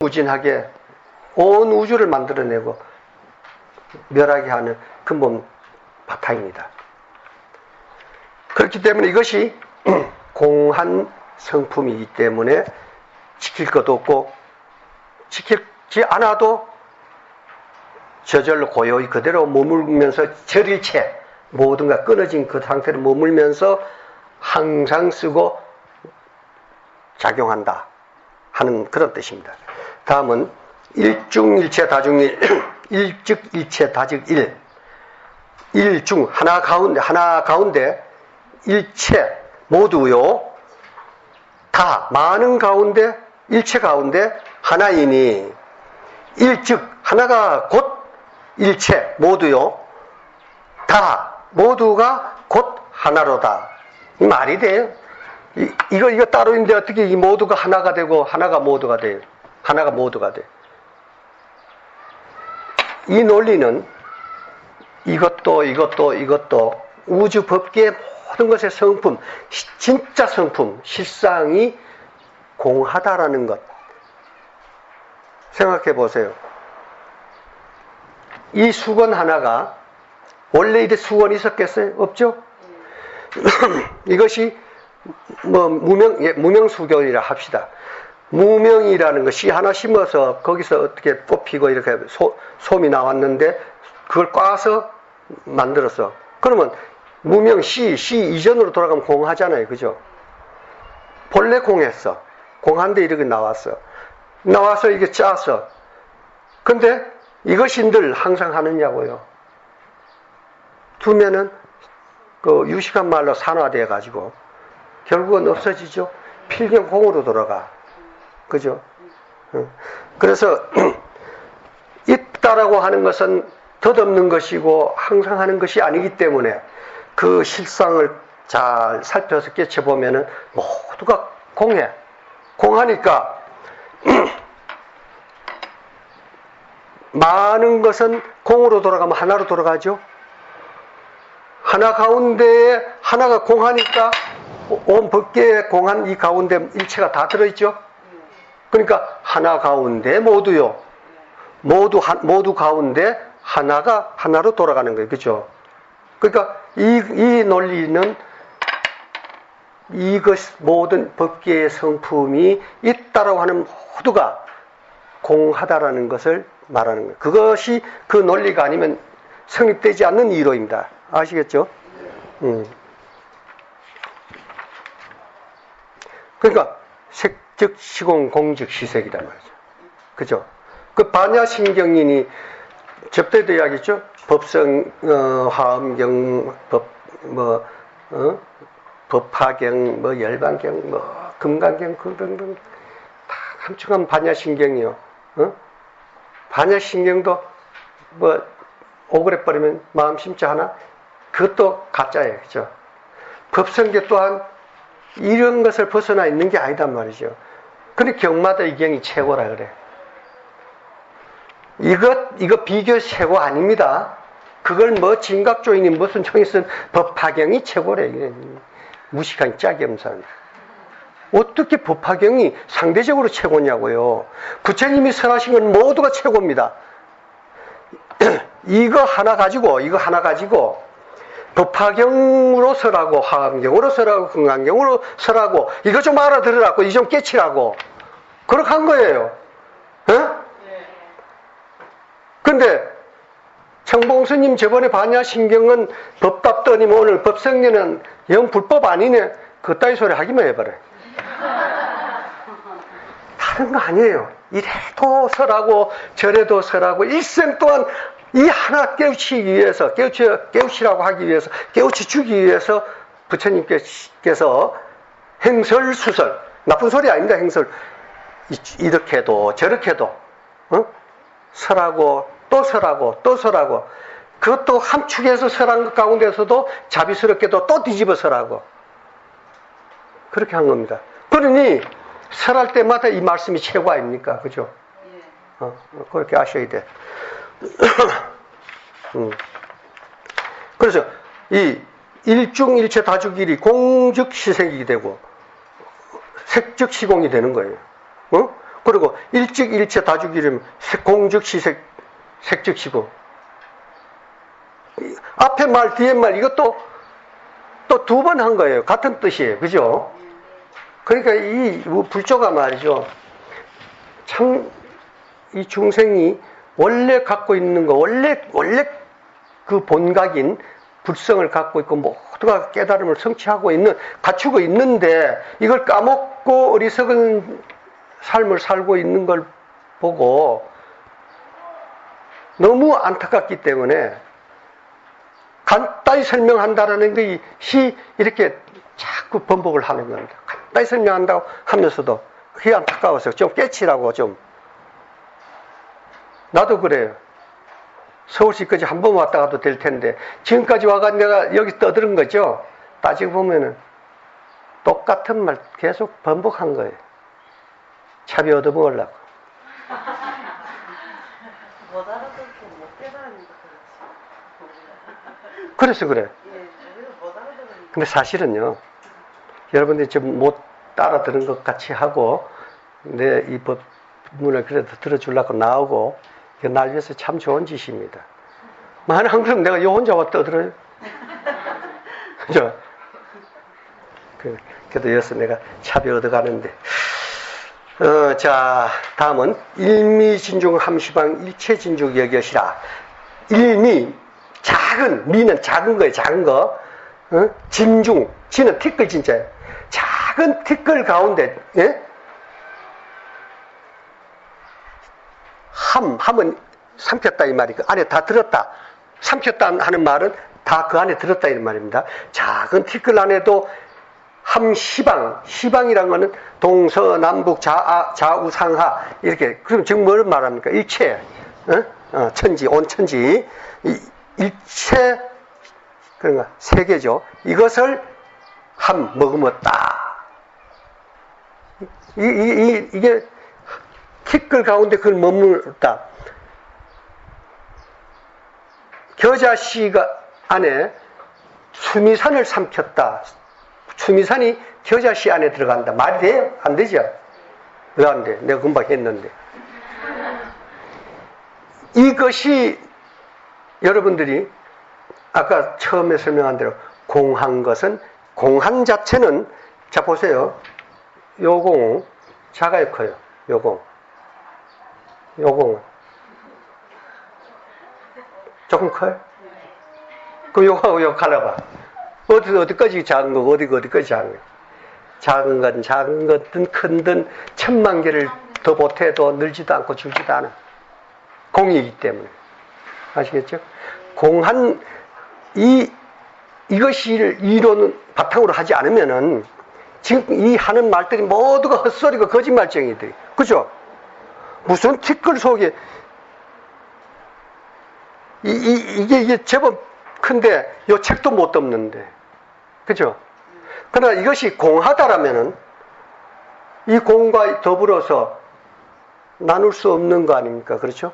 무진하게 온 우주를 만들어내고 멸하게 하는 근본 바탕입니다. 그렇기 때문에 이것이 공한 성품이기 때문에 지킬 것도 없고 지키지 않아도 저절로 고요히 그대로 머물면서 절일체 모든가 끊어진 그 상태로 머물면서 항상 쓰고 작용한다 하는 그런 뜻입니다. 다음은 일중일체 다중일 일즉일체 다즉일 일중 하나 가운데 일체 모두요 다 많은 가운데 일체 가운데 하나이니 일즉 하나가 곧 일체 모두요 다 모두가 곧 하나로다. 이 말이 돼요? 이거 따로 있는데 어떻게 이 모두가 하나가 되고 하나가 모두가 돼요? 하나가 모두가 돼. 이 논리는 이것도 우주 법계의 모든 것의 성품, 진짜 성품, 실상이 공하다라는 것. 생각해 보세요. 이 수건 하나가 원래 이래 수건이 있었겠어요? 없죠? 이것이 무명수견이라 합시다. 무명이라는 것이 하나 심어서 거기서 어떻게 꽃피고 이렇게 솜이 나왔는데 그걸 꽈서 만들었어. 그러면 무명 시 이전으로 돌아가면 공하잖아요. 그죠? 본래 공했어. 공한데 이렇게 나와서 이게 짜서. 근데 이것이 늘 항상 하느냐고요. 두면은 그 유식한 말로 산화되어 가지고 결국은 없어지죠. 필경 공으로 돌아가. 그죠? 그래서 있다라고 하는 것은 덧없는 것이고 항상 하는 것이 아니기 때문에 그 실상을 잘 살펴서 깨쳐보면은 모두가 공해. 공하니까 많은 것은 공으로 돌아가면 하나로 돌아가죠. 하나 가운데에 하나가 공하니까 온 법계에 공한 이 가운데 일체가 다 들어있죠. 그러니까 하나 가운데 모두요. 모두 가운데 하나가 하나로 돌아가는 거예요. 그죠? 그러니까 이 논리는 이것 모든 법계의 성품이 있다라고 하는 모두가 공하다라는 것을 말하는 거예요. 그것이 그 논리가 아니면 성립되지 않는 이론입니다. 아시겠죠? 그러니까 색즉 시공 공즉 시색이란 말이죠. 그죠? 그 반야신경인이 접대도 이야기했죠? 법성, 화엄경, 법화경, 열반경, 금강경, 그런 다 함축한 반야신경이요. 반야신경도 오그래버리면 마음 심자 하나? 그것도 가짜예요. 그죠? 법성계 또한 이런 것을 벗어나 있는 게 아니단 말이죠. 근데 경마다 이 경이 최고라 그래. 이거 비교 최고 아닙니다. 그걸 진각조인이 무슨 총이 쓴 법화경이 최고래. 무식한 짝염산. 어떻게 법화경이 상대적으로 최고냐고요. 부처님이 설하신 건 모두가 최고입니다. 이거 하나 가지고 법화경으로 설하고 화엄경으로 설하고 금강경으로 설하고 이거 좀 알아들으라고 이 좀 깨치라고 그렇게 한 거예요. 근데 청봉스님 저번에 반야신경은 법답도 아니면 오늘 법성계는 영 불법 아니네. 그따위 소리 하기만 해봐라. 다른 거 아니에요. 이래도 설하고 저래도 설하고 일생 동안 이 하나 깨우치기 위해서 깨우치라고 하기 위해서 깨우쳐 주기 위해서 부처님께서 행설수설 나쁜 소리 아닙니다. 행설 이렇게도 저렇게도 설하고 또 설하고 또 설하고 그것도 함축해서 설한 것 가운데서도 자비스럽게도 또 뒤집어 설하고 그렇게 한 겁니다. 그러니 설할 때마다 이 말씀이 최고 아닙니까? 그죠? 그렇게 아셔야 돼. 그래서 이 일중일체 다주길이 공즉 시색이 되고 색즉 시공이 되는 거예요. 그리고 일즉 일체 다주기름, 공즉시색, 색즉시고. 앞에 말, 뒤에 말, 이것도 또 두 번 한 거예요. 같은 뜻이에요. 그죠? 그러니까 이 불조가 말이죠. 참, 이 중생이 원래 갖고 있는 거, 원래 그 본각인 불성을 갖고 있고, 모두가 깨달음을 성취하고 갖추고 있는데, 이걸 까먹고 어리석은 삶을 살고 있는 걸 보고, 너무 안타깝기 때문에, 간단히 설명한다라는 것이 이렇게 자꾸 번복을 하는 겁니다. 간단히 설명한다고 하면서도 그게 안타까워서 좀 깨치라고 좀. 나도 그래요. 서울시까지 한 번 왔다 가도 될 텐데 지금까지 와가 내가 여기 떠드는 거죠. 따지고 보면은 똑같은 말 계속 번복한 거예요. 차비 얻어먹으려고. 못 알아듣고 못 깨달으니까 그렇지. 그래서 그래. 못 알아듣으니까. 근데 사실은요, 여러분들이 좀 못 알아들은 것 같이 하고, 내 이 법문을 그래도 들어주려고 나오고, 날 위해서 참 좋은 짓입니다. 만약 안 그러면 내가 요 혼자 와 떠들어요. 그죠? 그래도 여기서 내가 차비 얻어가는데. 자, 다음은 일미진중 함시방 일체진중 여겨시라. 일미, 작은, 미는 작은 거예요, 작은 거. 진중, 진은 티끌 진짜예요. 작은 티끌 가운데, 예? 함은 삼켰다 이 말이 그 안에 다 들었다. 삼켰다 하는 말은 다 그 안에 들었다 이 말입니다. 작은 티끌 안에도 함시방, 시방이란 거는 동서남북 좌우상하 이렇게. 그럼 지금 뭘 말합니까? 일체, 천지, 온천지, 일체, 그러니까 세계죠. 이것을 머금었다. 이게 티끌 가운데 그걸 머물렀다. 겨자씨가 안에 수미산을 삼켰다. 수미산이 겨자씨 안에 들어간다. 말이 돼요? 안 되죠? 왜 안 돼? 내가 금방 했는데. 이것이 여러분들이 아까 처음에 설명한 대로 공한 것은, 공한 자체는, 자 보세요. 요공 작아요, 커요? 요공 조금 커요? 그럼 요거하고 요거 갈라봐. 어디까지 작은 거고 어디까지 작은 거예요? 작은 건 작은 거든 큰든 천만 개를 더 보태도 늘지도 않고 줄지도 않아. 공이기 때문에. 아시겠죠? 공한, 이것을 이론은 바탕으로 하지 않으면은 지금 이 하는 말들이 모두가 헛소리고 거짓말쟁이들이. 그죠? 무슨 티끌 속에 이게 제법 큰데 요 책도 못 덮는데. 그죠? 그러나 이것이 공하다라면은 이 공과 더불어서 나눌 수 없는 거 아닙니까? 그렇죠?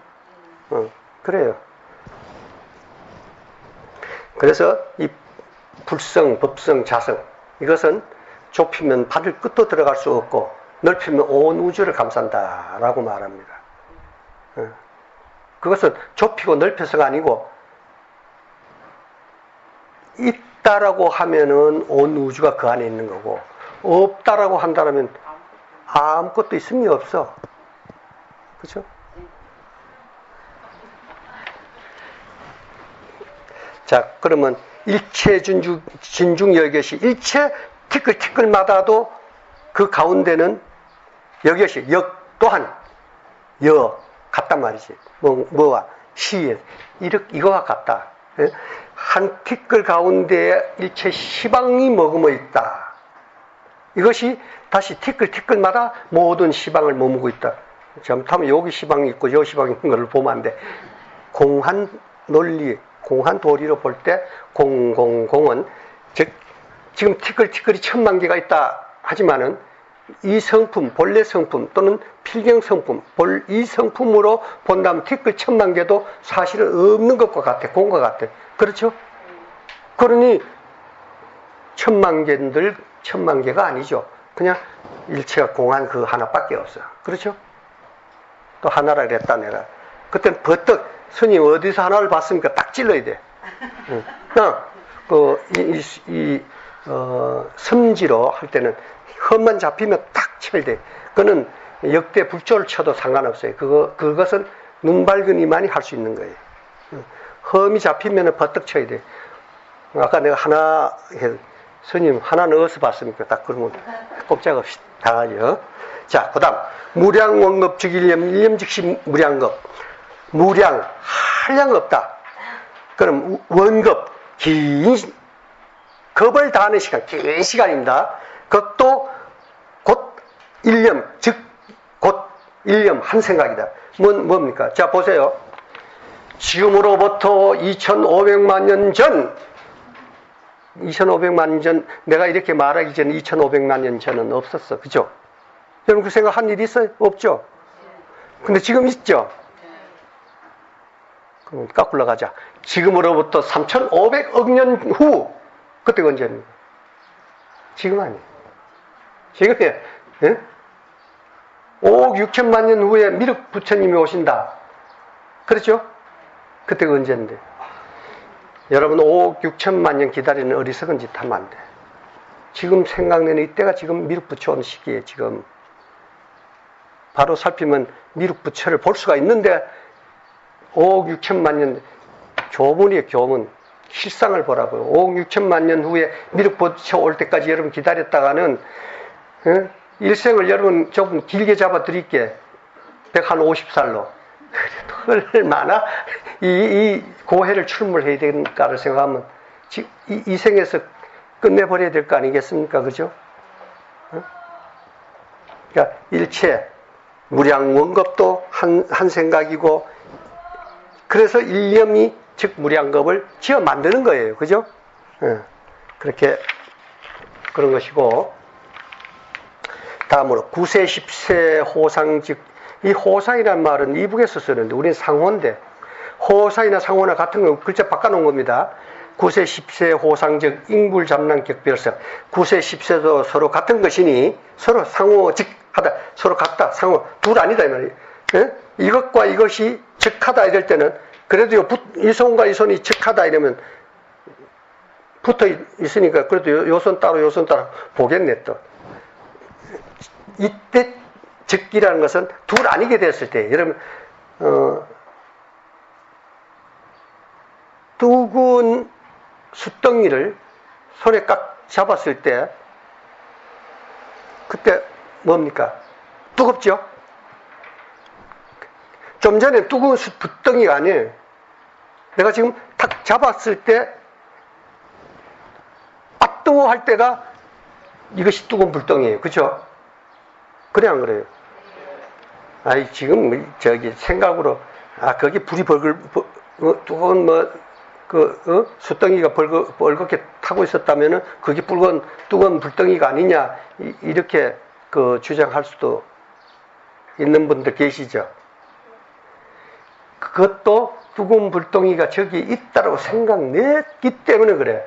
그래요. 그래서 이 불성, 법성, 자성, 이것은 좁히면 바늘 끝도 들어갈 수 없고 넓히면 온 우주를 감싼다라고 말합니다. 그것은 좁히고 넓혀서가 아니고 있다라고 하면은 온 우주가 그 안에 있는 거고, 없다라고 한다면 아무것도 있음이 없어. 그렇죠? 자, 그러면 일체 진중 여get이, 일체 티끌마다도 그 가운데는 여get이, 역 또한 같단 말이지. 뭐와 시, 이거와 같다. 한 티끌 가운데에 일체 시방이 머금어 있다. 이것이 다시 티끌마다 모든 시방을 머무고 있다. 잘못하면 여기 시방이 있고 여기 시방이 있는 걸 보면 안 돼. 공한 논리, 공한 도리로 볼 때 공은 즉 지금 티끌이 천만 개가 있다 하지만은 이 성품, 본래 성품 또는 필경 성품, 이 성품으로 본다면 티끌 천만 개도 사실은 없는 것과 같아. 공과 같아. 그렇죠? 그러니 천만 개가 아니죠. 그냥 일체가 공한 그 하나밖에 없어. 그렇죠? 또 하나라 그랬다 내가. 그때는 버떡 스님 어디서 하나를 봤습니까? 딱 찔러야 돼. 응. 섬지로 할 때는 험만 잡히면 딱 쳐야 돼. 그거는 역대 불조를 쳐도 상관없어요. 그것은 눈 밝은 이만이 할 수 있는 거예요. 험이 잡히면 버떡 쳐야 돼. 아까 내가 하나, 스님 하나 넣어서 봤습니까? 딱 그러면 꼼짝없이 당하죠. 자, 그 다음. 무량 원급 즉일념, 일념 즉시 무량급. 무량, 한량 없다. 그럼 원급, 긴, 급을 다하는 시간, 긴 시간입니다. 그것도 곧 일념, 즉, 곧 일념, 한 생각이다. 뭡니까? 자, 보세요. 지금으로부터 2500만 년 전, 2500만 년 전, 내가 이렇게 말하기 전에 2500만 년 전은 없었어. 그죠? 여러분 그 생각 한 일 있어요? 없죠? 근데 지금 있죠? 그럼 까꿀러 가자. 지금으로부터 3500억 년 후, 그때가 언제입니까? 지금 아니에요. 지금이에요. 예? 5억 6천만 년 후에 미륵 부처님이 오신다. 그렇죠? 그때가 언제인데? 여러분 5억 6천만 년 기다리는 어리석은 짓 하면 안 돼. 지금 생각나는 이때가 지금 미륵 부처 온 시기에 지금 바로 살피면 미륵 부처를 볼 수가 있는데 5억 6천만 년 교문이에요. 교문. 실상을 보라고요. 5억 6천만 년 후에 미륵 부처 올 때까지 여러분 기다렸다가는 일생을 여러분 조금 길게 잡아드릴게. 150살로. 그래도 얼마나 이 고해를 출몰해야 되는가를 생각하면 이 생에서 끝내버려야 될 거 아니겠습니까? 그죠? 그러니까 일체 무량 원겁도 한 생각이고 그래서 일념이 즉 무량겁을 지어 만드는 거예요. 그죠? 그렇게 그런 것이고 다음으로 9세 10세 호상 즉 이 호상이란 말은 이북에서 쓰는데 우리는 상호인데 호상이나 상호나 같은 거 글자 바꿔놓은 겁니다. 9세 10세 호상 즉 인불잡난 격별성 9세 10세도 서로 같은 것이니 서로 상호 즉 하다 서로 같다 상호 둘 아니다 이 말이에요. 이것과 이것이 즉하다 이럴 때는 그래도 이 손과 이 손이 즉하다 이러면 붙어 있으니까 그래도 요 손 따로 요 손 따로 보겠네 또. 이때 즉기라는 것은 둘 아니게 됐을 때 여러분 두근 숫덩이를 손에 꽉 잡았을 때 그때 뭡니까? 뜨겁죠? 좀 전에 뜨거운 붓덩이가 아니에요. 내가 지금 탁 잡았을 때 뜨거워 할 때가 이것이 뜨거운 불덩이에요. 그쵸? 그래 안 그래요? 아이 지금 저기 생각으로 거기 불이 뜨거운 숫덩이가 벌겋게 타고 있었다면은 그게 뜨거운 불덩이가 아니냐 이렇게 주장할 수도 있는 분들 계시죠. 그것도 뜨거운 불덩이가 저기 있다라고 생각냈기 때문에 그래.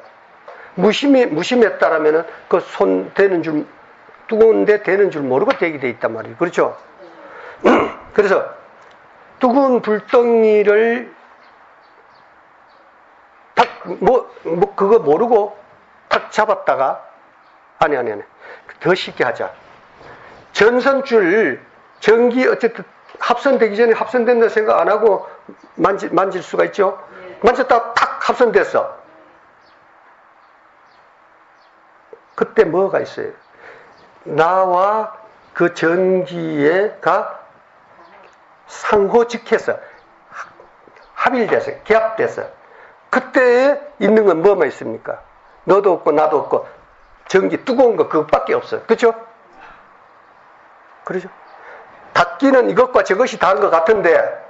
무심했다라면은 그 손 대는 줄 뜨거운데 대는 줄 모르고 대게 돼 있단 말이에요. 그렇죠? 그래서 뜨거운 불덩이를 탁 그거 모르고 탁 잡았다가 아니 더 쉽게 하자. 전선줄 전기 어쨌든 합선되기 전에 합선된다 생각 안 하고 만질 수가 있죠. 만졌다가 탁 합선됐어. 그때 뭐가 있어요? 나와 그 전기가 상호직해서 합일돼서 결합돼서 그때에 있는 건 뭐만 있습니까? 너도 없고 나도 없고 전기 뜨거운 거 그것밖에 없어요. 그렇죠? 그렇죠? 닿기는 이것과 저것이 다른 것 같은데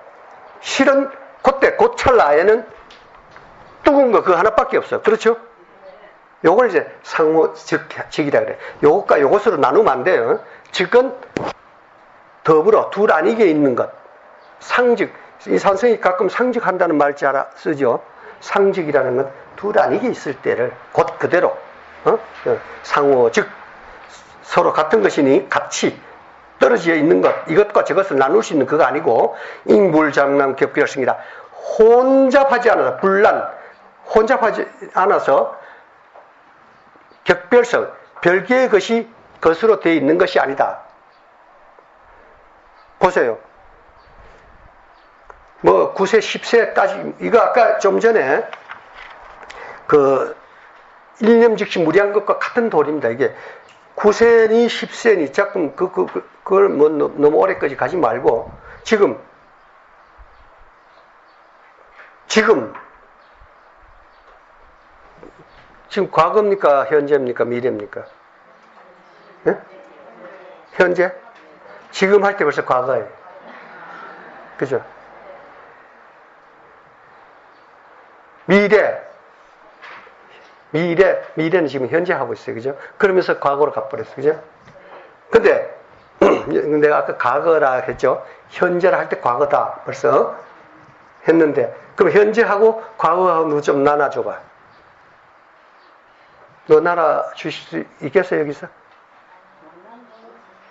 실은 그때 그 찰나에는 뜨거운 거 그거 하나밖에 없어. 그렇죠? 요걸 이제 상호즉이라 그래. 요것과 요것으로 나누면 안 돼요. 즉은 더불어 둘 아니게 있는 것. 상즉. 이 산성이 가끔 상즉한다는 말자 쓰죠. 상즉이라는 건 둘 아니게 있을 때를 곧 그대로 상호즉 서로 같은 것이니 같이 떨어져 있는 것, 이것과 저것을 나눌 수 있는 그거 아니고, 인불장남 격별성이다. 혼잡하지 않아서, 혼잡하지 않아서, 격별성, 별개의 것으로 되어 있는 것이 아니다. 보세요. 9세, 10세까지, 이거 아까 좀 전에, 일념즉시 무리한 것과 같은 도리입니다. 이게 9세니 10세니 자꾸 그걸 너무 오래까지 가지 말고 지금 과거입니까? 현재입니까? 미래입니까? 네? 현재? 지금 할 때 벌써 과거예요. 그죠? 미래는 지금 현재 하고 있어요. 그죠? 그러면서 과거로 가버렸어요. 그죠? 근데, 내가 아까 과거라 했죠? 현재라 할 때 과거다. 벌써 했는데, 그럼 현재하고 과거하고 좀 나눠줘봐. 너 나눠 주실 수 있겠어요, 여기서?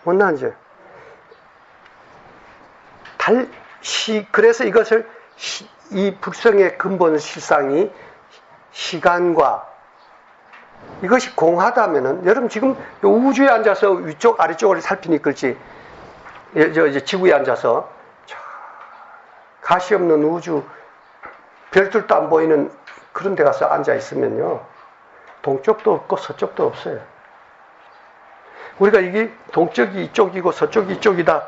못 나누죠? 그래서 이것을, 이 북성의 근본 실상이 시간과 이것이 공하다면은, 여러분 지금 우주에 앉아서 위쪽, 아래쪽을 살피니 끌지, 이제 지구에 앉아서, 가시 없는 우주, 별들도 안 보이는 그런 데 가서 앉아 있으면요, 동쪽도 없고 서쪽도 없어요. 우리가 이게 동쪽이 이쪽이고 서쪽이 이쪽이다.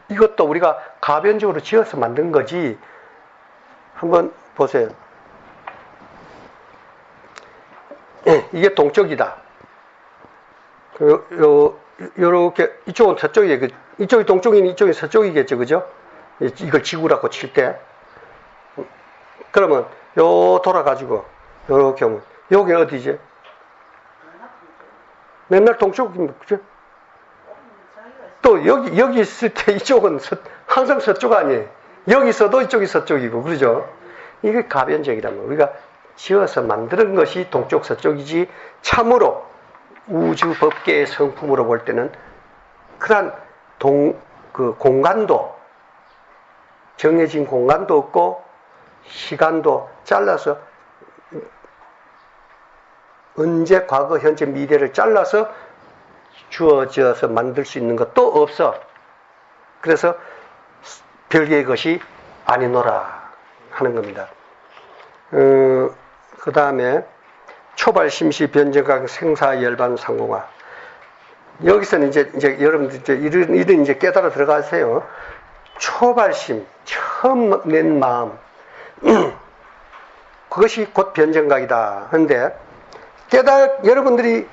이것도 우리가 가변적으로 지어서 만든 거지. 한번 보세요. 이게 동쪽이다. 요렇게, 이쪽은 서쪽이에요. 이쪽이 동쪽이니 이쪽이 서쪽이겠죠. 그죠? 이걸 지구라고 칠 때. 그러면, 돌아가지고, 요렇게 하면, 여기 어디지? 맨날 동쪽입니다. 그죠? 또, 여기 있을 때 이쪽은 항상 서쪽 아니에요. 여기서도 이쪽이 서쪽이고, 그러죠? 이게 가변적이란 말이에요. 우리가 지어서 만드는 것이 동쪽 서쪽이지 참으로 우주 법계의 성품으로 볼 때는 그러한 공간도 정해진 공간도 없고 시간도 잘라서 언제 과거 현재 미래를 잘라서 주어져서 만들 수 있는 것도 없어. 그래서 별개의 것이 아니노라 하는 겁니다. 그 다음에 초발심시 변정각 생사 열반 상공화. 여기서는 이제 여러분들 이런 이제 깨달아 들어가세요. 초발심, 처음 낸 마음, 그것이 곧 변정각이다. 그런데 여러분들이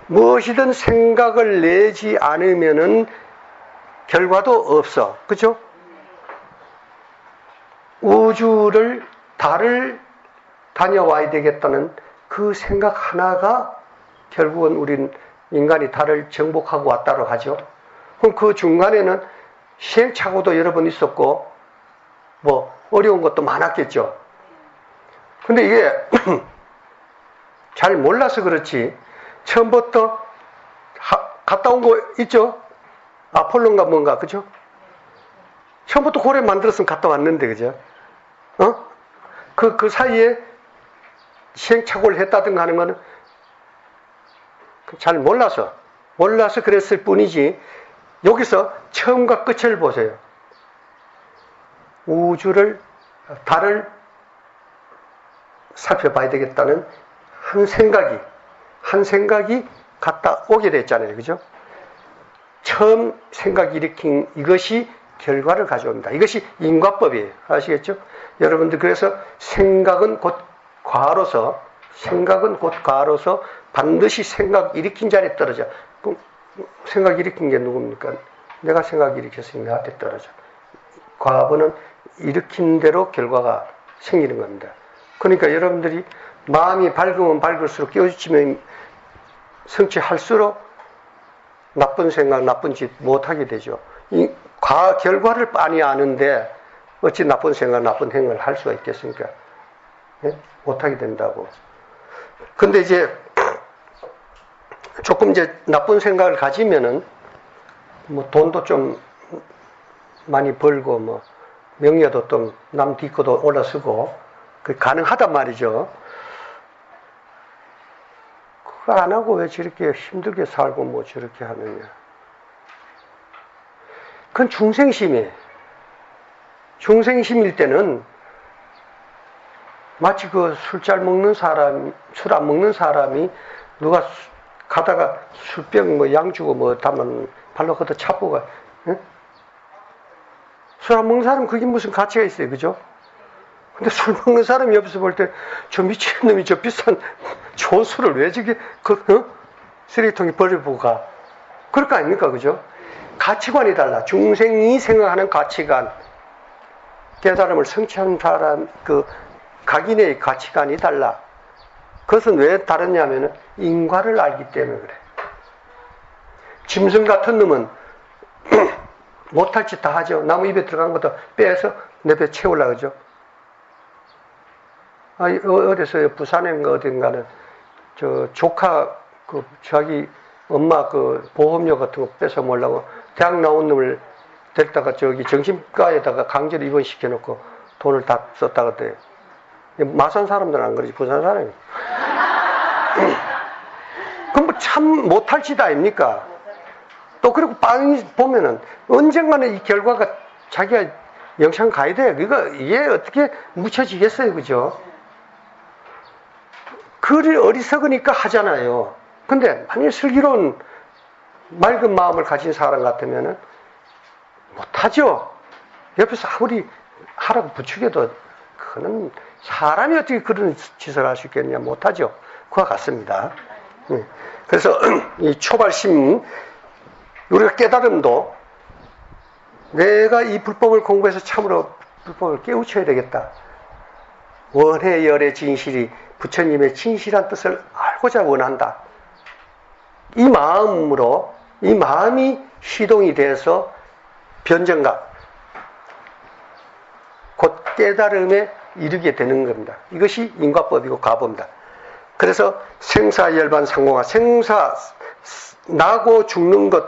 무엇이든 생각을 내지 않으면은 결과도 없어. 그죠? 우주를, 달을 다녀와야 되겠다는 그 생각 하나가 결국은 우린 인간이 달을 정복하고 왔다고 하죠. 그럼 그 중간에는 시행착오도 여러 번 있었고, 어려운 것도 많았겠죠. 근데 이게 잘 몰라서 그렇지, 처음부터 갔다 온 거 있죠? 아폴로인가 뭔가, 그죠? 처음부터 고래 만들었으면 갔다 왔는데, 그죠? 그 사이에 시행착오를 했다든가 하는 거는 잘 몰라서 그랬을 뿐이지, 여기서 처음과 끝을 보세요. 우주를, 달을 살펴봐야 되겠다는 한 생각이 갔다 오게 됐잖아요. 그죠? 처음 생각 일으킨 이것이 결과를 가져옵니다. 이것이 인과법이에요. 아시겠죠? 여러분들, 그래서 생각은 곧 과로서 반드시 생각 일으킨 자리에 떨어져. 그럼 생각 일으킨 게 누굽니까? 내가 생각 일으켰으니 나한테 떨어져. 과거는 일으킨 대로 결과가 생기는 겁니다. 그러니까 여러분들이 마음이 밝으면 밝을수록 깨우치면 성취할수록 나쁜 생각, 나쁜 짓 못하게 되죠. 결과를 빤히 아는데 어찌 나쁜 생각, 나쁜 행을 할 수가 있겠습니까? 네? 못하게 된다고. 근데 이제 조금 이제 나쁜 생각을 가지면은 뭐 돈도 좀 많이 벌고 뭐 명예도 또 남 딛고도 올라서고 그 가능하단 말이죠. 그거 안 하고 왜 저렇게 힘들게 살고 뭐 저렇게 하느냐. 그건 중생심이에요. 중생심일 때는 마치 그 술 잘 먹는 사람, 술 안 먹는 사람이 누가 가다가 술병 뭐 양 주고 뭐 다면 발로 걷어 차보가, 응? 술 안 먹는 사람은 그게 무슨 가치가 있어요, 그죠? 근데 술 먹는 사람이 옆에서 볼 때 저 미친놈이 저 비싼 좋은 술을 왜 저기 쓰레기통에 버려보고 가. 그럴 거 아닙니까, 그죠? 가치관이 달라. 중생이 생각하는 가치관, 깨달음을 성취한 사람, 그 각인의 가치관이 달라. 그것은 왜 다르냐면은 인과를 알기 때문에 그래. 짐승 같은 놈은 못할 짓 다 하죠. 나무 입에 들어간 것도 빼서 내 배 채우려고 그러죠. 어디서요? 부산인가 어딘가는 저 조카 그 자기 엄마 그 보험료 같은 거 뺏어 먹으려고 대학 나온 놈을 데리다가 저기 정신과에다가 강제로 입원시켜 놓고 돈을 다 썼다 그래요. 마산 사람들은 안 그러지, 부산 사람이. 그럼 뭐 참 못할 짓 아닙니까? 또 그리고 빵이 보면은 언젠가는 이 결과가 자기가 영창 가야 돼. 이게 어떻게 묻혀지겠어요, 그죠? 그리 어리석으니까 하잖아요. 근데 만일 슬기로운 맑은 마음을 가진 사람 같으면은 못하죠. 옆에서 아무리 하라고 부추겨도 그거는 사람이 어떻게 그런 짓을 할 수 있겠냐, 못하죠. 그와 같습니다. 그래서 이 초발심, 우리가 깨달음도 내가 이 불법을 공부해서 참으로 불법을 깨우쳐야 되겠다. 원해 열의 진실이 부처님의 진실한 뜻을 알고자 원한다. 이 마음으로, 이 마음이 시동이 돼서 변정각, 곧 깨달음에 이르게 되는 겁니다. 이것이 인과법이고 가법입니다. 그래서 생사열반 상공화, 나고 죽는 것,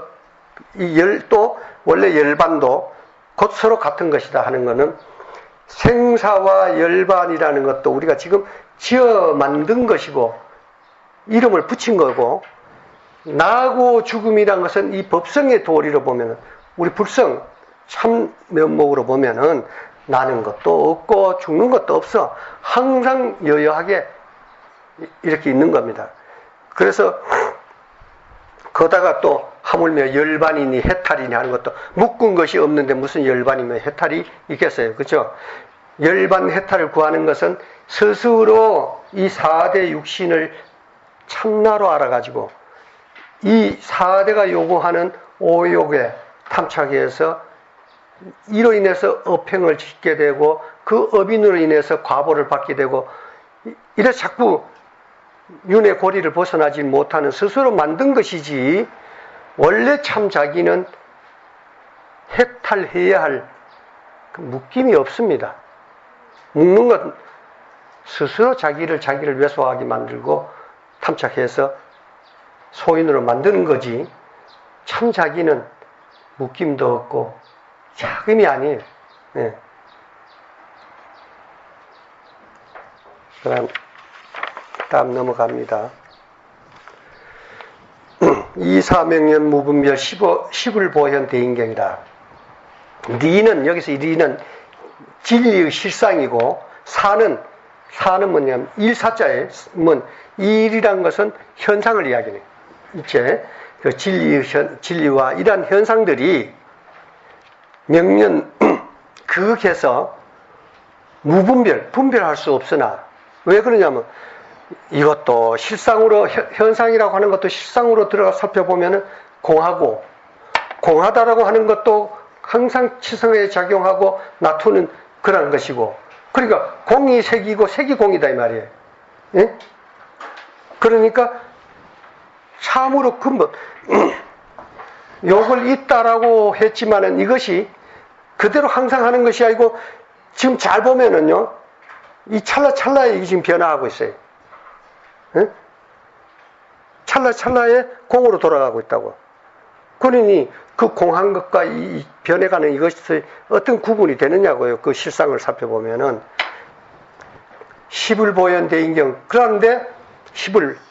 이 열도, 원래 열반도 곧 서로 같은 것이다 하는 것은 생사와 열반이라는 것도 우리가 지금 지어 만든 것이고 이름을 붙인 거고, 나고 죽음이란 것은 이 법성의 도리로 보면은, 우리 불성 참 면목으로 보면은 나는 것도 없고 죽는 것도 없어. 항상 여여하게 이렇게 있는 겁니다. 그래서 거다가 또 하물며 열반이니 해탈이니 하는 것도, 묶은 것이 없는데 무슨 열반이면 해탈이 있겠어요, 그렇죠? 열반 해탈을 구하는 것은 스스로 이 4대 육신을 참나로 알아가지고 이 4대가 요구하는 오욕에 탐착해서 이로 인해서 업행을 짓게 되고 그 업인으로 인해서 과보를 받게 되고, 이래서 자꾸 윤회 고리를 벗어나지 못하는 스스로 만든 것이지, 원래 참 자기는 해탈해야 할 그 묶임이 없습니다. 묶는 것, 스스로 자기를 왜소하게 만들고 탐착해서 소인으로 만드는 거지, 참 자기는 묶임도 없고 자금이 아니에요. 네. 그럼 다음 넘어갑니다. 이사명년 무분별 10을 대인경이다. 리는, 여기서 이 리는 진리의 실상이고, 사는 뭐냐면 일사자에, 일이란 것은 현상을 이야기해요. 이제 그 진리와 이러한 현상들이 명년 극에서 무분별, 분별할 수 없으나, 왜 그러냐면 이것도 실상으로, 현상이라고 하는 것도 실상으로 들어가 살펴보면은 공하고, 공하다라고 하는 것도 항상 치성에 작용하고 나투는 그런 것이고, 그러니까 공이 색이고 색이 공이다 이 말이에요. 예? 그러니까 참으로 근본, 욕을 있다라고 했지만은 이것이 그대로 항상 하는 것이 아니고, 지금 잘 보면은요, 이 찰나찰나에 이게 지금 변화하고 있어요. 예? 찰나찰나에 공으로 돌아가고 있다고. 그러니 그 공한 것과 이 변해가는 이것이 어떤 구분이 되느냐고요. 그 실상을 살펴보면은 시불보현 대인경. 그런데 시불입니다.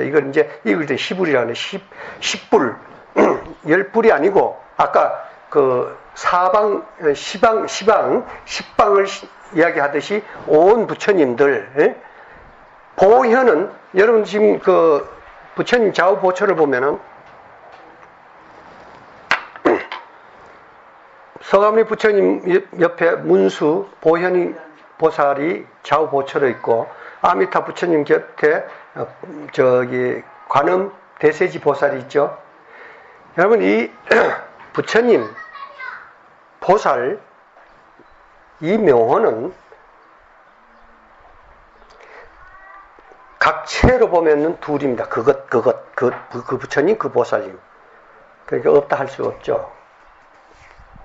이걸 이걸 시불이라는 십불, 10불이 아니고 아까 그 십방을 이야기하듯이 온 부처님들, 예? 보현은 여러분 지금 그 부처님 좌우 보초를 보면은 서가모니 부처님 옆에 문수 보현이 보살이 좌우 보초로 있고 아미타 부처님 곁에 관음 대세지 보살이 있죠. 여러분 이 부처님 보살 이 명호는 각체로 보면은 둘입니다. 그 부처님, 그 보살님. 그러니까 없다 할 수 없죠.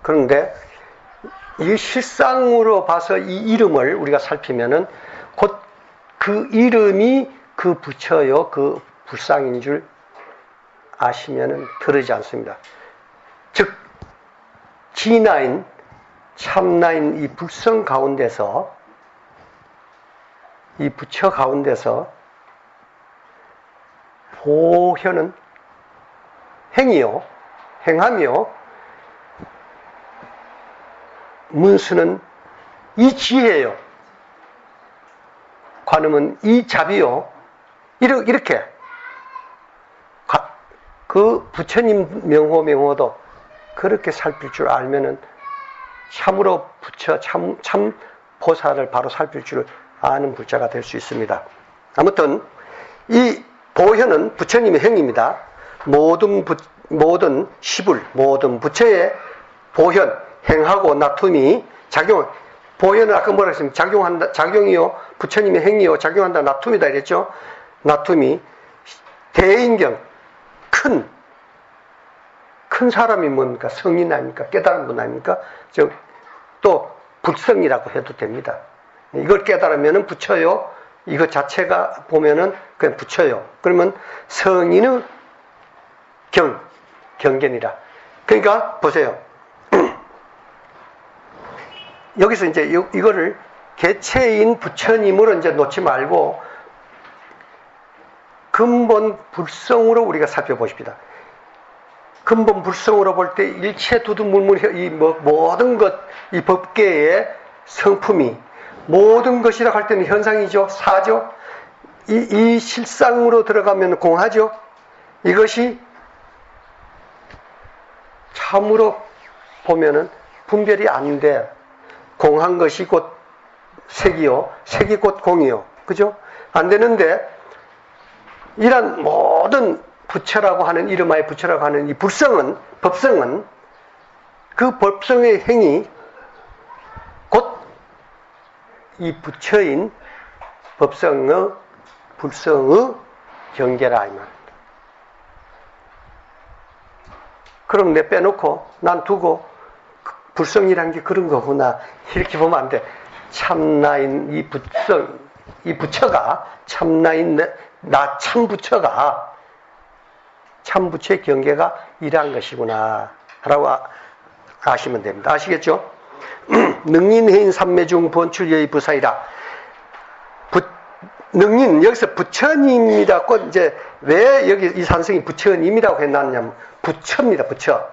그런데 이 실상으로 봐서 이 이름을 우리가 살피면은 곧 그 이름이 그 부처요, 그 불상인 줄 아시면은 틀리지 않습니다. 즉, 진화인, 참나인 이 불성 가운데서, 이 부처 가운데서 보현은 행이요, 행함이요, 문수는 이 지혜요, 관음은 이 자비요, 이렇게 그 부처님 명호도 그렇게 살필 줄 알면은 참으로 부처 참 보살을 바로 살필 줄 아는 불자가 될 수 있습니다. 아무튼 이 보현은 부처님의 행입니다. 모든 시불, 모든 부처의 보현, 행하고 나툼이 보현은 아까 뭐라 했습니까? 작용이요, 부처님의 행이요, 작용한다, 나툼이다 이랬죠? 나툼이 대인경, 큰 사람이 뭡니까? 성인 아닙니까? 깨달은 분 아닙니까? 또 불성이라고 해도 됩니다. 이걸 깨달으면은 부처요. 이것 자체가 보면은 그냥 부처요. 그러면 성인의 경견이라. 그러니까 보세요. 여기서 이제 이거를 개체인 부처님으로 이제 놓지 말고 근본 불성으로 우리가 살펴보십시다. 근본 불성으로 볼 때 일체 두두물물 이 모든 것, 이 법계의 성품이 모든 것이라 할 때는 현상이죠. 사죠. 이 실상으로 들어가면 공하죠. 이것이 참으로 보면은 분별이 안 돼. 공한 것이 곧 색이요. 색이 곧 공이요. 그죠? 안 되는데, 이런 모든 부처라고 하는, 이름하여 부처라고 하는 이 법성은, 그 법성의 행이 곧 이 부처인 불성의 경계라, 이 말입니다. 그럼 내 빼놓고, 난 두고, 불성이란 게 그런 거구나. 이렇게 보면 안 돼. 참나인 이 부처가, 참나인 나 참부처가, 참부처의 경계가 이러한 것이구나. 라고 아시면 됩니다. 아시겠죠? 능인해인 삼매중 번출여의 부사이라. 능인, 여기서 부처님이라고 이제 왜 여기 이 산성이 부처님이라고 해놨냐면 부처입니다. 부처.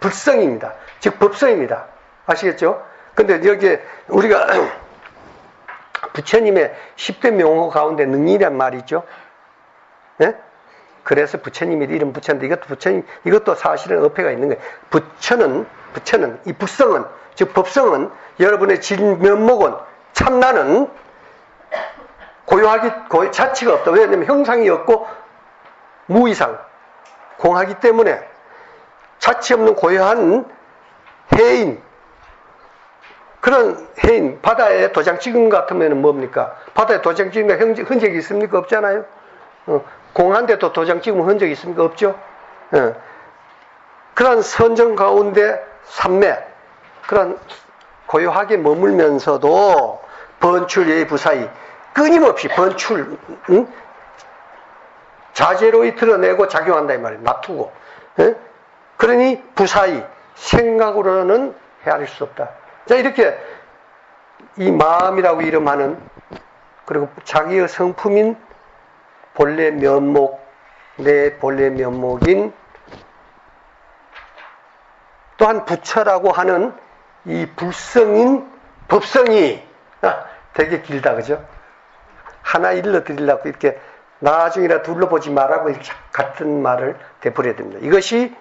불성입니다. 즉 법성입니다. 아시겠죠? 근데 여기에 우리가 부처님의 10대 명호 가운데 능인이란 말이 있죠. 네? 그래서 부처님이 이름 붙였는데 이것도 부처님, 이것도 사실은 어폐가 있는 거예요. 부처는 이 불성은, 즉 법성은 여러분의 진면목은 참나는 고유하기 자체가 없다. 왜냐하면 형상이 없고 무이상 공하기 때문에 자치 없는 고유한 해인, 그런 해인, 바다에 도장 찍은 것 같으면 뭡니까? 바다에 도장 찍은 거 흔적이 있습니까? 없잖아요. 공한데도 도장 찍으면 흔적이 있습니까? 없죠. 그런 선정 가운데 삼매, 그런 고요하게 머물면서도 번출예의 부사이 끊임없이 번출, 자재로 드러내고 작용한다 이 말이에요. 놔두고. 예? 그러니 부사이 생각으로는 헤아릴 수 없다. 자, 이렇게 이 마음이라고 이름하는, 그리고 자기의 성품인 본래 면목, 내 본래 면목인, 또한 부처라고 하는 이 불성인 법성이 되게 길다, 그죠? 하나 일러드리려고 이렇게 나중이라 둘러보지 말라고 이렇게 같은 말을 되풀이해야 됩니다. 이것이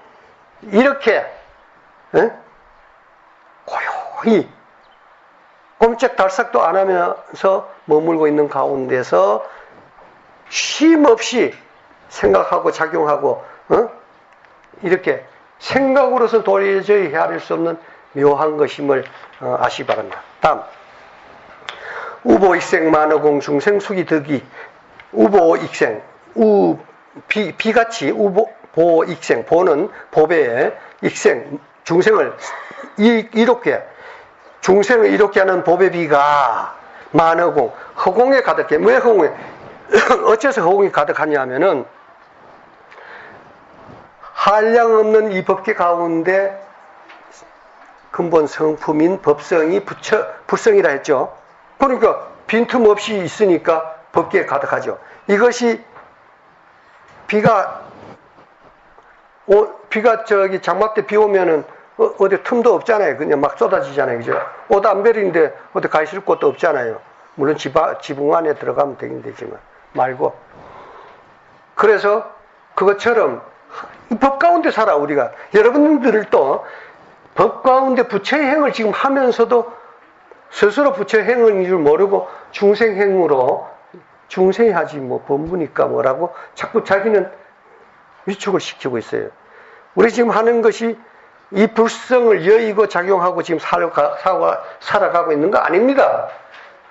이렇게 고요히 꼼짝달싹도 안 하면서 머물고 있는 가운데서 쉼없이 생각하고 작용하고 이렇게 생각으로서 도저히 헤아릴 수 없는 묘한 것임을 아시기 바랍니다. 다음, 우보익생 만어공 중생 수기득이. 우보익생, 비같이 우보익생, 보는 보배에 익생, 중생을 이롭게, 중생을 이롭게 하는 보배비가 만어공, 허공에 가득해. 왜 허공에? 어째서 허공이 가득하냐 하면은 한량 없는 이 법계 가운데 근본 성품인 법성이 불성이라 했죠. 그러니까 빈틈없이 있으니까 법계에 가득하죠. 이것이 비가 저기 장마 때 비 오면은 어디 틈도 없잖아요. 그냥 막 쏟아지잖아요. 그죠? 옷 안 베리는데 어디 가 있을 곳도 없잖아요. 물론 지붕 안에 들어가면 되긴 되지만 말고. 그래서 그것처럼 법 가운데 살아 우리가. 여러분들도 법 가운데 부처의 행을 지금 하면서도 스스로 부처의 행인 줄 모르고 중생행으로 중생이 하지 뭐 범부니까 뭐라고 자꾸 자기는 위축을 시키고 있어요. 우리 지금 하는 것이 이 불성을 여의고 작용하고 지금 살아가고 있는 거 아닙니다.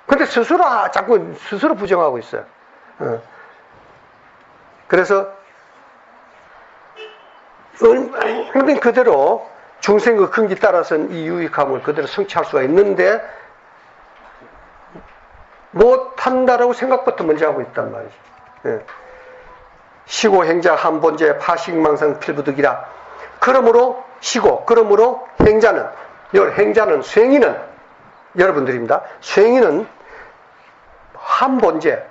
근데 스스로 자꾸 스스로 부정하고 있어요. 그래서 그대로 중생의 근기 따라서는 이 유익함을 그대로 성취할 수가 있는데 못한다라고 생각부터 먼저 하고 있단 말이죠. 예. 시고행자 한본제 파식망상 필부득이라. 그러므로 그러므로 행자는 수행인은 여러분들입니다. 수행인은 한본제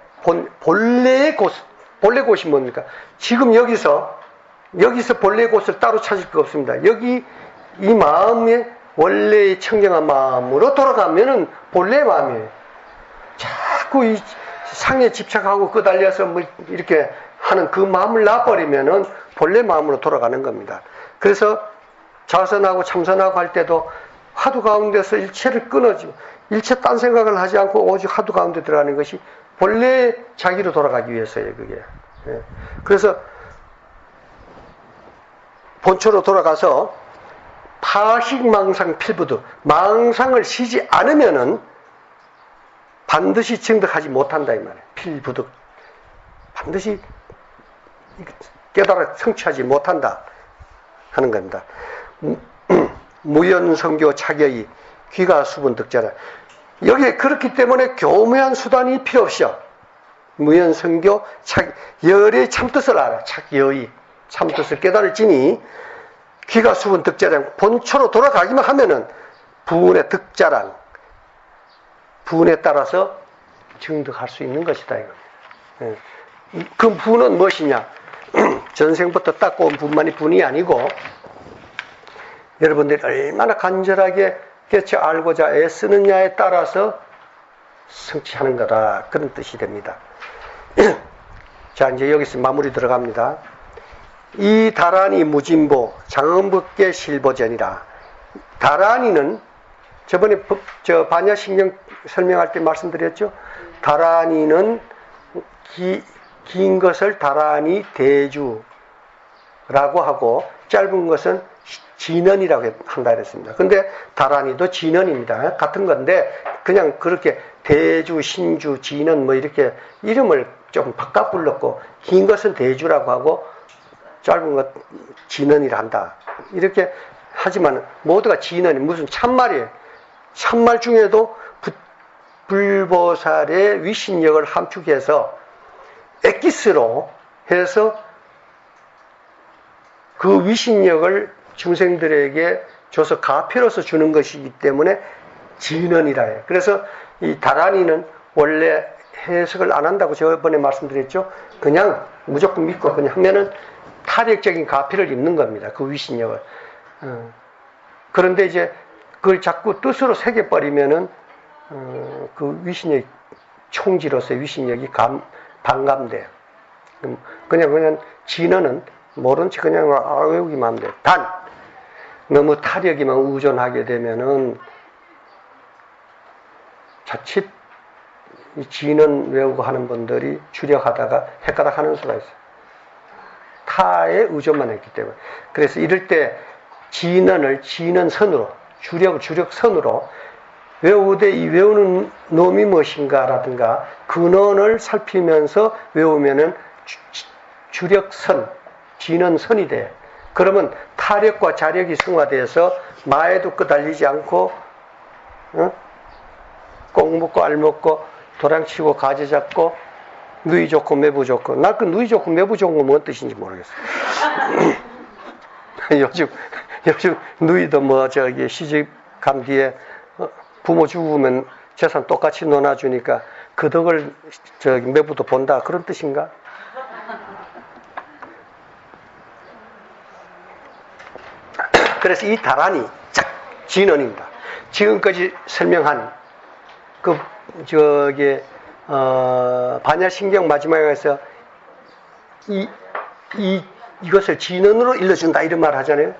본래의 곳이 뭡니까? 지금 여기서 본래의 곳을 따로 찾을 거 없습니다. 여기 이 마음의 원래의 청정한 마음으로 돌아가면은 본래의 마음이에요. 자꾸 이 상에 집착하고 끄달려서 뭐 이렇게 하는 그 마음을 놔버리면은 본래 마음으로 돌아가는 겁니다. 그래서 자선하고 참선하고 할 때도 화두 가운데서 일체를 끊어지, 일체 딴 생각을 하지 않고 오직 화두 가운데 들어가는 것이 본래 자기로 돌아가기 위해서예요, 그게. 예. 그래서 본초로 돌아가서 파식망상 필부득, 망상을 쉬지 않으면은 반드시 증득하지 못한다 이 말이에요. 필부득, 반드시 깨달아 성취하지 못한다 하는 겁니다. 무연성교 차격이 귀가 수분 득자라. 여기 그렇기 때문에 교묘한 수단이 필요 없어. 무연성교 열의 참뜻을 알아. 착여의 참뜻을 깨달을지니 귀가 수분 득자량, 본초로 돌아가기만 하면은 부운의 득자량, 부운에 따라서 증득할 수 있는 것이다 이겁니다. 그 부운은 무엇이냐? 전생부터 닦고 온 분만이 분이 아니고 여러분들이 얼마나 간절하게 깨쳐 알고자 애쓰느냐에 따라서 성취하는 거다, 그런 뜻이 됩니다. 자, 이제 여기서 마무리 들어갑니다. 이 다란이 무진보 장엄법계 실보전이라. 다란이는 저번에 반야신경 설명할 때 말씀드렸죠. 다란이는 긴 것을 다란이 대주라고 하고 짧은 것은 진언이라고 한다 그랬습니다. 근데 다란이도 진언입니다. 같은 건데 그냥 그렇게 대주, 신주, 진언 뭐 이렇게 이름을 좀 바꿔 불렀고 긴 것은 대주라고 하고 짧은 것 진언이라 한다. 이렇게 하지만 모두가 진언이 무슨 참말이에요. 참말 중에도 불보살의 위신력을 함축해서 엑기스로 해서 그 위신력을 중생들에게 줘서 가표로서 주는 것이기 때문에 진언이라 해요. 그래서 이 다란이는 원래 해석을 안 한다고 저번에 말씀드렸죠. 그냥 무조건 믿고 그냥 하면은 타력적인 가피를 입는 겁니다. 그 위신력을. 그런데 이제 그걸 자꾸 뜻으로 새겨버리면은 그 위신력 총지로서의 위신력이 반감돼요. 그냥 진언은 모른 척 그냥 외우기만 하면 돼요. 단 너무 타력에만 의존하게 되면은 자칫 이 진언 외우고 하는 분들이 주력하다가 헷가닥 하는 수가 있어요. 타에 의존만 했기 때문에. 그래서 이럴 때 진언을 진언선으로, 주력선으로 외우되 이 외우는 놈이 무엇인가라든가 근원을 살피면서 외우면은 주력선, 진언선이 돼요. 그러면 타력과 자력이 승화돼서 마에도 끄달리지 않고, 꼭 먹고 알 먹고 도랑치고 가지 잡고 누이 좋고 매부 좋고. 나 그 누이 좋고 매부 좋은 거 뭔 뜻인지 모르겠어요. 요즘 누이도 뭐 저기 시집 간 뒤에 부모 죽으면 재산 똑같이 나눠주니까 그 덕을 저기 매부도 본다 그런 뜻인가? 그래서 이 다란이 진언입니다. 지금까지 설명한 그 저기 반야신경 마지막에서 이것을 진언으로 일러준다 이런 말 하잖아요.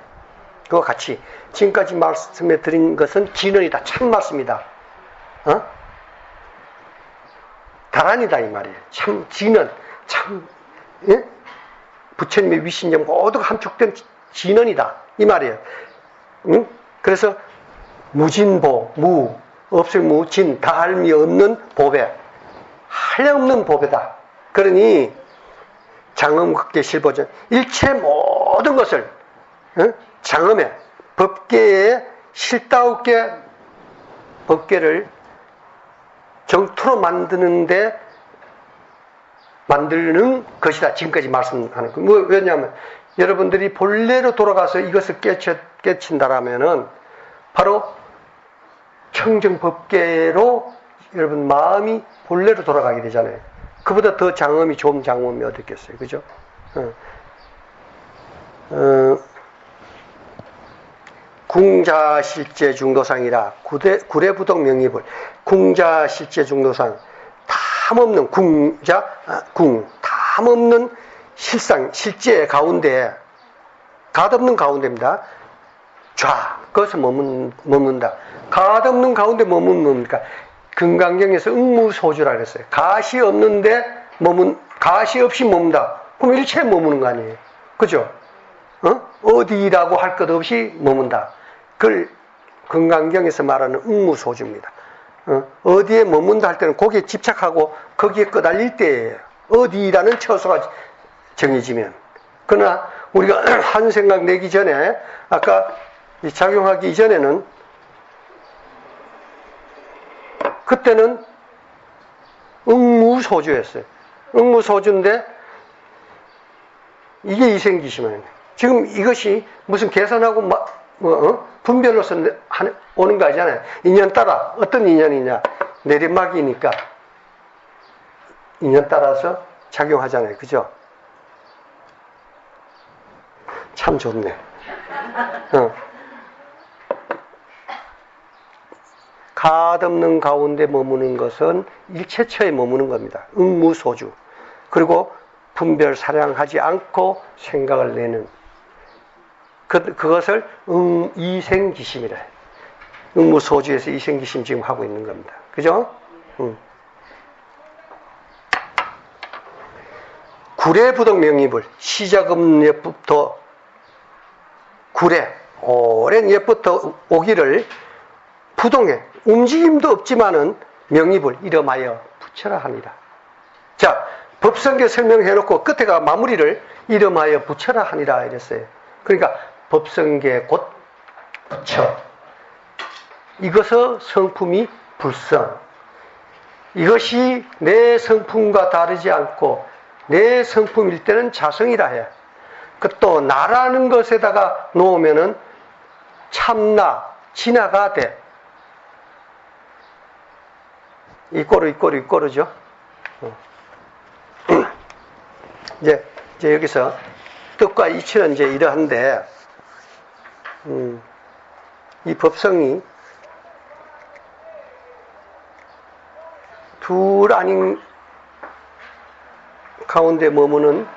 그와 같이 지금까지 말씀해 드린 것은 진언이다. 참 말씀이다. 다란이다 이 말이에요. 참 진언, 참 예? 부처님의 위신력 모두가 함축된 진언이다 이 말이에요. 응? 그래서 무진보, 없을무, 진, 다할미 없는 보배, 한량없는 보배다. 그러니 장엄극계 실보전 일체 모든 것을 장엄에 법계에 실다우게 법계를 정토로 만드는 것이다. 지금까지 말씀하는 거. 뭐 왜냐하면 여러분들이 본래로 돌아가서 이것을 깨친다라면은 바로 청정법계로 여러분 마음이 본래로 돌아가게 되잖아요. 그보다 더 장엄이 좋은 장엄이 어디 있겠어요. 그죠? 궁자실제 중도상이라 구례부덕 명의불 궁자실제 중도상 탐없는 탐없는 실상 실제 가운데 갓없는 가운데입니다. 그것을 머문다. 갓없는 가운데 머문 뭡니까? 금강경에서 응무소주라 그랬어요. 갓이 없는데 갓이 없이 머문다. 그럼 일체에 머무는 거 아니에요. 그죠? 어디라고 할 것 없이 머문다. 그걸 금강경에서 말하는 응무소주입니다. 어디에 머문다 할 때는 거기에 집착하고 거기에 끄달릴 때예요. 어디라는 처소가 정해지면. 그러나 우리가 한 생각 내기 전에 아까 작용하기 이전에는 그때는 응무소주였어요. 응무소주인데 이게 이생기심이에요. 지금 이것이 무슨 계산하고 분별로서 오는 거 아니잖아요. 인연 따라 어떤 인연이냐 내리막이니까 인연 따라서 작용하잖아요. 그죠? 참 좋네. 갓없는 가운데 머무는 것은 일체처에 머무는 겁니다. 응무소주. 그리고 분별 사량하지 않고 생각을 내는 그것을 이생기심이라 해요. 응무소주에서 이생기심 지금 하고 있는 겁니다. 그죠? 구례부덕 명의불 시작은 옛부터 구례 오랜 옛부터 오기를 부동해 움직임도 없지만은 명의불 이름하여 부처라 합니다. 자, 법성계 설명해놓고 끝에가 마무리를 이름하여 부처라 하니라 이랬어요. 그러니까 법성계 곧 부처. 이것의 성품이 불성. 이것이 내 성품과 다르지 않고 내 성품일 때는 자성이라 해. 그 또 나라는 것에다가 놓으면은 참나, 진화가 돼. 이꼬르죠. 이제 여기서 뜻과 이치는 이제 이러한데, 이 법성이 둘 아닌 가운데 머무는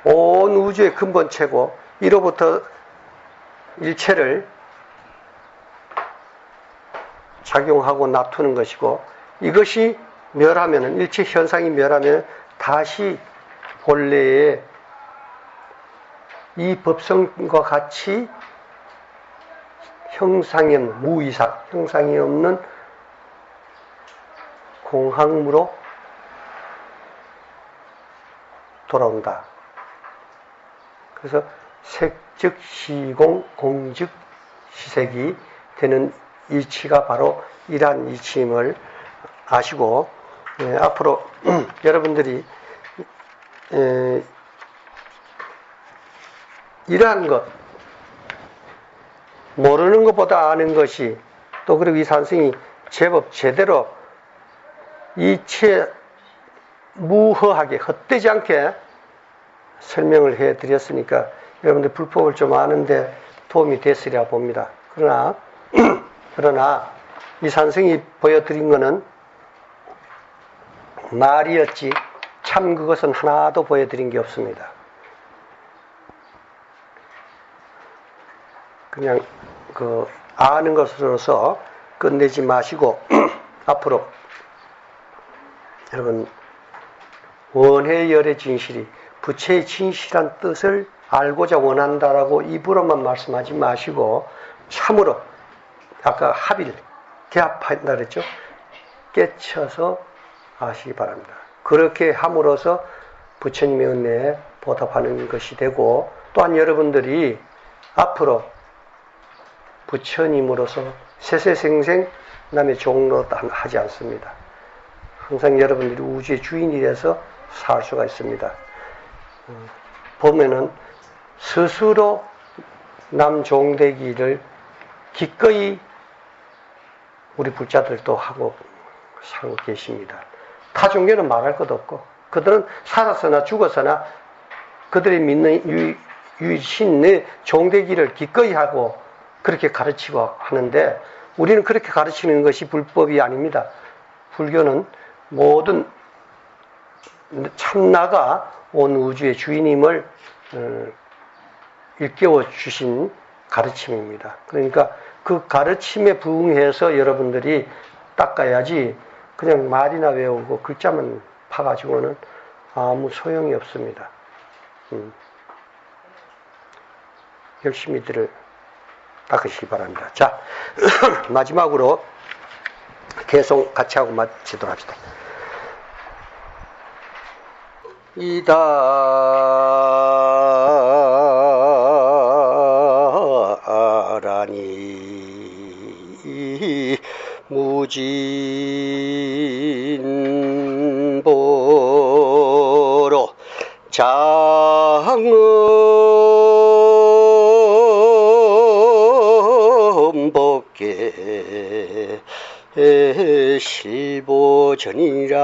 온 우주의 근본체고, 이로부터 일체를 작용하고 놔두는 것이고, 이것이 멸하면은, 일체 현상이 멸하면 다시 본래의 이 법성과 같이 형상이 없는, 무이상, 형상이 없는 공학무로 돌아온다. 그래서 색즉 시공, 공즉 시색이 되는 이치가 바로 이러한 이치임을 아시고, 앞으로 여러분들이 이러한 것, 모르는 것보다 아는 것이, 또 그리고 이 산승이 제법 제대로 이치에 무허하게, 헛되지 않게 설명을 해 드렸으니까 여러분들 불법을 좀 아는데 도움이 됐으리라 봅니다. 그러나 이 산승이 보여드린 것은 말이었지 참 그것은 하나도 보여드린 게 없습니다. 그냥 아는 것으로서 끝내지 마시고 앞으로 여러분 원해 열의 진실이 부처의 진실한 뜻을 알고자 원한다라고 입으로만 말씀하지 마시고 참으로 아까 합일, 개합한다 그랬죠? 깨쳐서 아시기 바랍니다. 그렇게 함으로써 부처님의 은혜에 보답하는 것이 되고, 또한 여러분들이 앞으로 부처님으로서 세세생생 남의 종로 하지 않습니다. 항상 여러분들이 우주의 주인이 돼서 살 수가 있습니다. 보면은 스스로 남 종되기를 기꺼이 우리 불자들도 하고 살고 계십니다. 타 종교는 말할 것도 없고, 그들은 살았으나 죽었으나 그들이 믿는 유신의 종되기를 기꺼이 하고 그렇게 가르치고 하는데, 우리는 그렇게 가르치는 것이 불법이 아닙니다. 불교는 모든 참나가 온 우주의 주인임을 일깨워 주신 가르침입니다. 그러니까 그 가르침에 부응해서 여러분들이 닦아야지 그냥 말이나 외우고 글자만 파가지고는 아무 소용이 없습니다. 열심히들 닦으시기 바랍니다. 자, 마지막으로 개송 같이 하고 마치도록 합시다. 이다라니 무진보로 장엄법계 실보전이라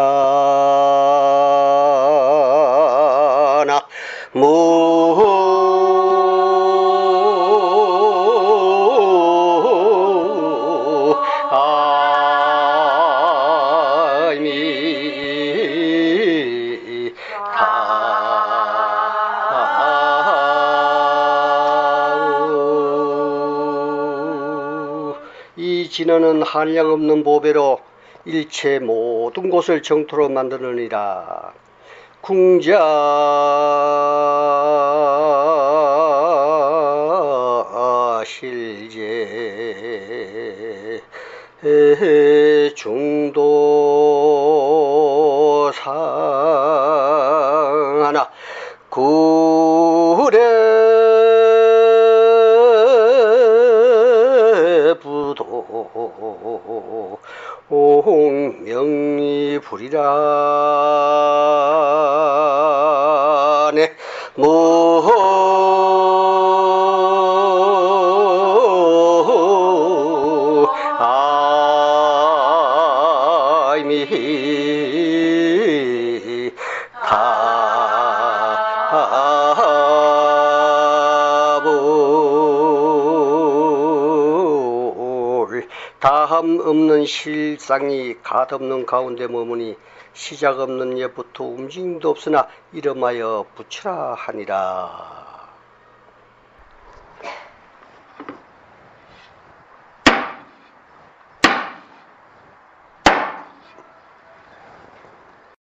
이 진언은 한량없는 보배로 일체 모든 곳을 정토로 만드느니라. 궁자 실제 중도상하나 구례부도 옹명이 불이라네 아이미 다볼 다함 없는 실상이 갓없는 가운데 머무니 시작 없는 예부터 움직임도 없으나 이름하여 부처라 하니라.